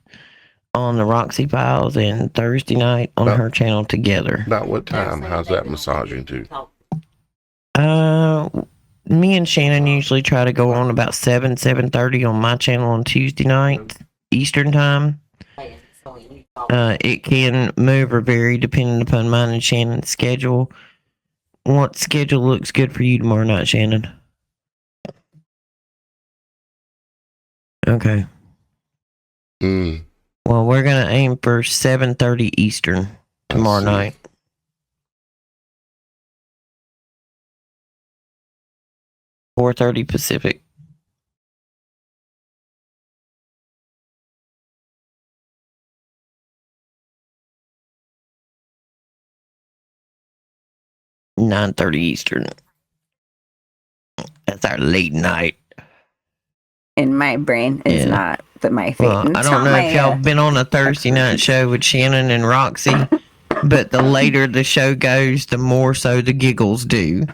on the Roxy Files and Thursday night on her channel together. About what time? How's that massaging to? Me and Shannon usually try to go on about 7:30 on my channel on Tuesday night, Eastern time. It can move or vary depending upon mine and Shannon's schedule. What schedule looks good for you tomorrow night, Shannon? Okay. Well, we're gonna aim for 7:30 Eastern tomorrow night. $4:30 Pacific. $9:30 Eastern. That's our late night. In my brain, it's not, but my face. Well, I don't know if y'all been on a Thursday night show with Shannon and Roxy, but the later the show goes, the more so the giggles do.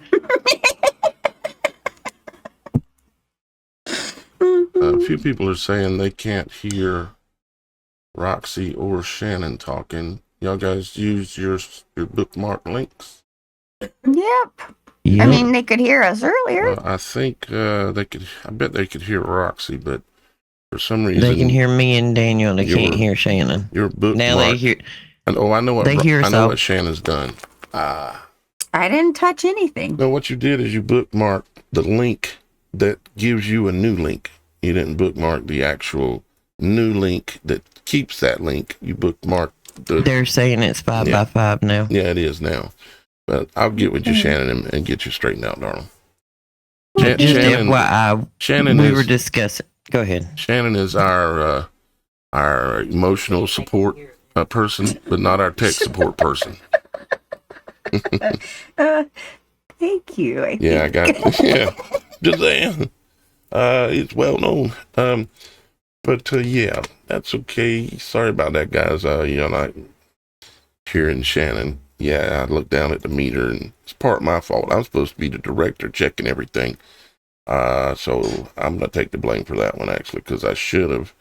A few people are saying they can't hear Roxy or Shannon talking. Y'all guys use your bookmark links? Yep. I mean, they could hear us earlier. I think they could. I bet they could hear Roxy, but for some reason they can hear me and Daniel. They can't hear Shannon. Your bookmark. Now they hear. And I know what they hear. I know what Shannon's done. I didn't touch anything. No, what you did is you bookmarked the link that gives you a new link. You didn't bookmark the actual new link that keeps that link. You bookmarked the. They're saying it's 5x5 now. Yeah, it is now. But I'll get with you, Shannon, and get you straightened out, darling. Just FYI, Shannon we were discussing. Go ahead. Shannon is our emotional support person, but not our tech support person. Thank you. I got. Yeah, just saying. It's well known. But yeah, that's okay. Sorry about that, guys. Not hearing Shannon. Yeah, I looked down at the meter, and it's part of my fault. I'm supposed to be the director checking everything. So I'm going to take the blame for that one, actually, because I should have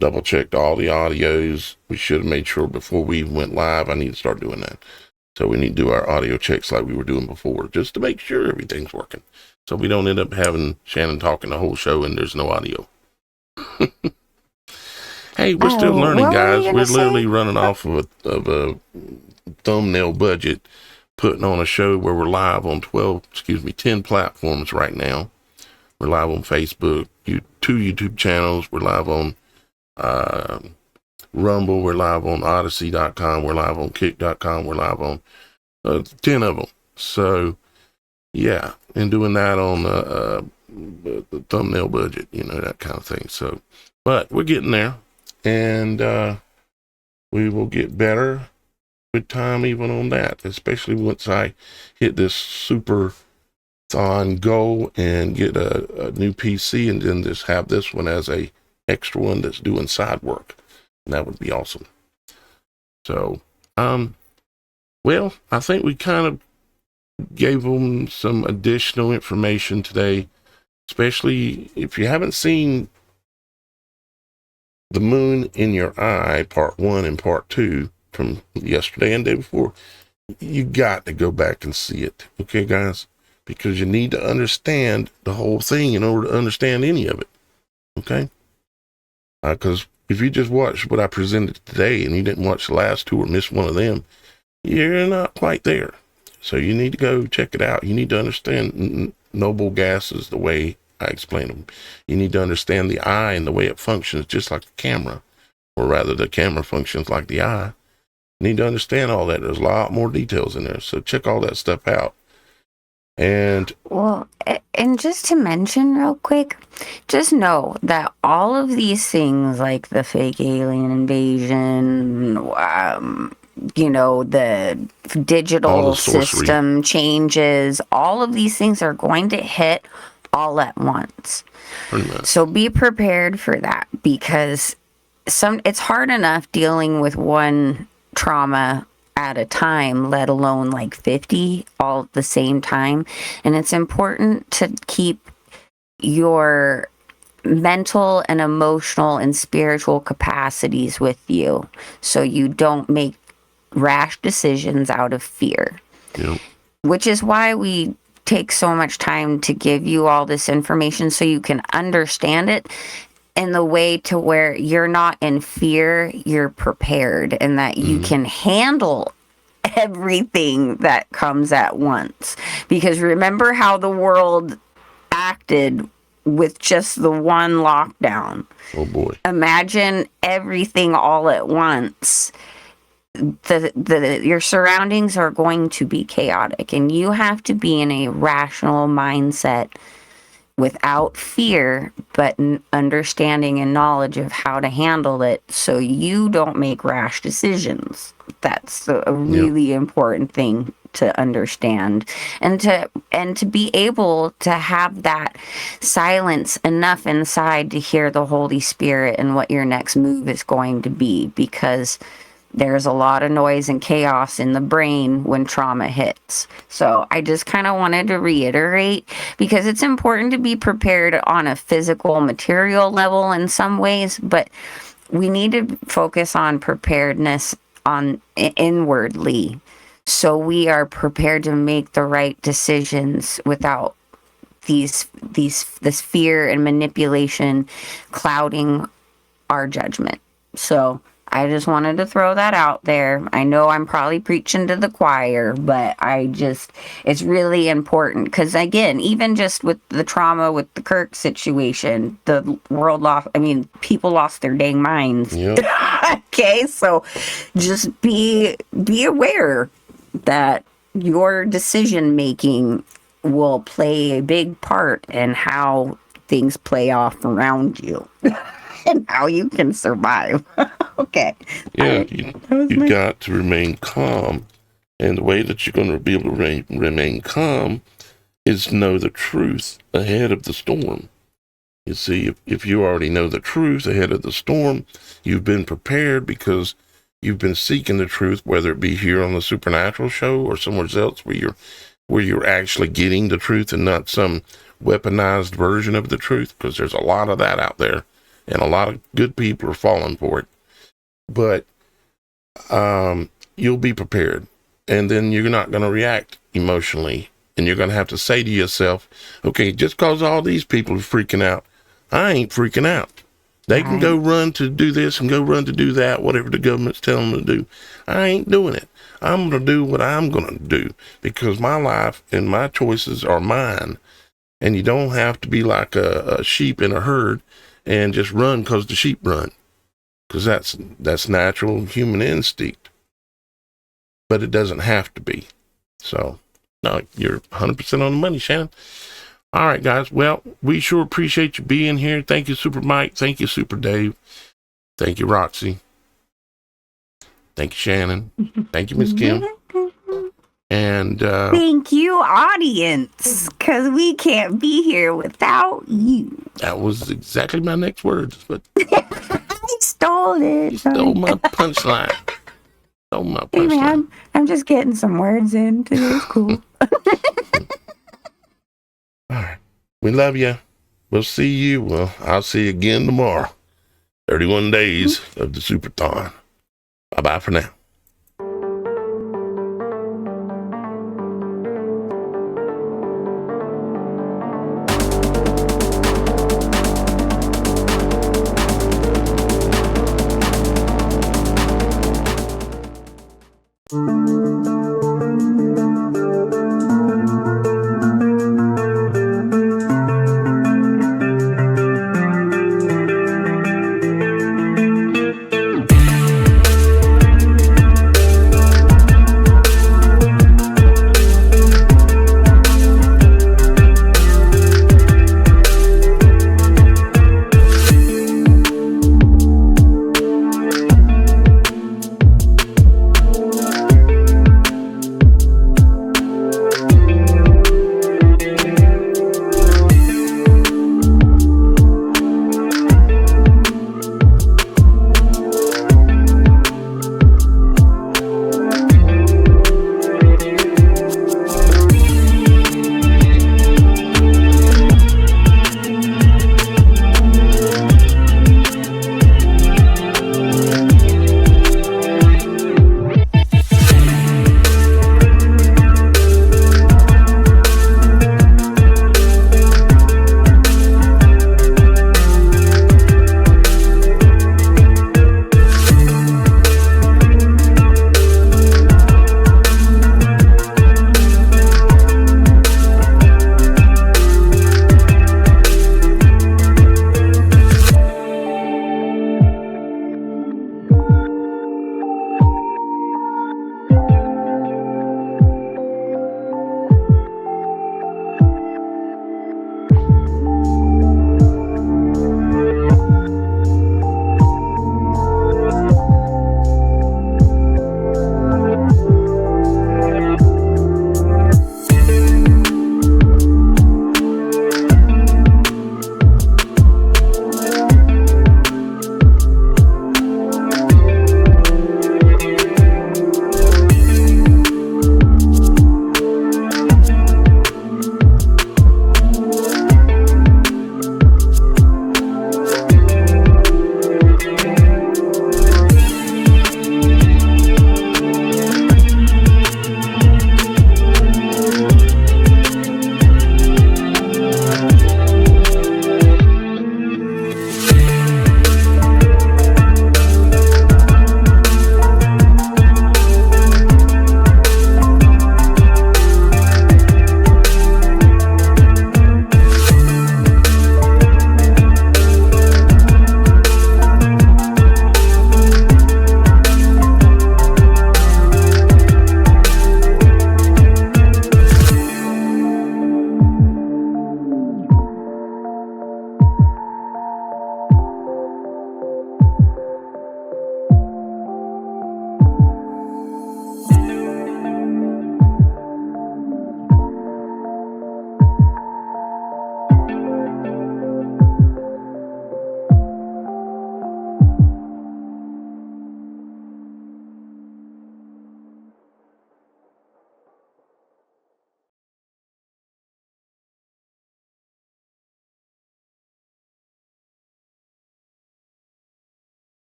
double-checked all the audios. We should have made sure before we went live. I need to start doing that. So we need to do our audio checks like we were doing before, just to make sure everything's working. So we don't end up having Shannon talking the whole show and there's no audio. Hey, we're still learning, guys. We're literally running off of a thumbnail budget, putting on a show where we're live on 10 platforms right now. We're live on Facebook, 2 YouTube channels. We're live on Rumble. We're live on Odyssey.com. We're live on Kick.com. We're live on 10 of them. So, yeah, and doing that on the thumbnail budget, that kind of thing. So, but we're getting there, and we will get better with time even on that, especially once I hit this Superthon goal and get a new PC, and then just have this one as a extra one that's doing side work. And that would be awesome. So, well, I think we kind of gave them some additional information today, especially if you haven't seen The Moon in Your Eye, part 1 and part 2 from yesterday and day before. You got to go back and see it, okay, guys? Because you need to understand the whole thing in order to understand any of it, okay? Because if you just watch what I presented today and you didn't watch the last 2 or miss one of them, you're not quite there. So you need to go check it out. You need to understand noble gases the way I explain them. You need to understand the eye and the way it functions, just like the camera, or rather the camera functions like the eye. You need to understand all that. There's a lot more details in there. So check all that stuff out. And just to mention real quick, just know that all of these things, like the fake alien invasion, the digital system changes, all of these things are going to hit all at once. Pretty much. So be prepared for that, because it's hard enough dealing with one trauma at a time, let alone like 50 all at the same time. And it's important to keep your mental and emotional and spiritual capacities with you, so you don't make rash decisions out of fear. Yep. Which is why we take so much time to give you all this information, so you can understand it in the way to where you're not in fear, you're prepared, and that you can handle everything that comes at once. Because remember how the world acted with just the one lockdown. Oh boy. Imagine everything all at once. Your surroundings are going to be chaotic, and you have to be in a rational mindset without fear, but understanding and knowledge of how to handle it, so you don't make rash decisions. That's a really important thing to understand, and to be able to have that silence enough inside to hear the Holy Spirit and what your next move is going to be, because there's a lot of noise and chaos in the brain when trauma hits. So I just kind of wanted to reiterate, because it's important to be prepared on a physical, material level in some ways, but we need to focus on preparedness on inwardly, so we are prepared to make the right decisions without this fear and manipulation clouding our judgment. So I just wanted to throw that out there. I know I'm probably preaching to the choir, but it's really important, because again, even just with the trauma with the Kirk situation, the world people lost their dang minds. Yep. Okay, so just be aware that your decision making will play a big part in how things play off around you. And how you can survive. Okay. Yeah, you've got to remain calm. And the way that you're going to be able to remain calm is know the truth ahead of the storm. You see, if you already know the truth ahead of the storm, you've been prepared, because you've been seeking the truth, whether it be here on the Supernatural Show or somewhere else where you're actually getting the truth and not some weaponized version of the truth, because there's a lot of that out there. And a lot of good people are falling for it. But you'll be prepared. And then you're not going to react emotionally. And you're going to have to say to yourself, okay, just because all these people are freaking out, I ain't freaking out. They can go run to do this and go run to do that, whatever the government's telling them to do. I ain't doing it. I'm going to do what I'm going to do, because my life and my choices are mine. And you don't have to be like a sheep in a herd and just run because the sheep run. because that's natural human instinct. But it doesn't have to be. So, no, you're 100% on the money, Shannon. All right, guys. Well, we sure appreciate you being here. Thank you, Super Mike. Thank you, Super Dave. Thank you, Roxy. Thank you, Shannon. Thank you, Miss Kim. And thank you, audience, because we can't be here without you. That was exactly my next words, but I stole it. you stole my punchline. Hey, man, I'm just getting some words in. It's cool. All right. We love you. We'll see you. Well, I'll see you again tomorrow. 31 days of the Superthon. Bye-bye for now.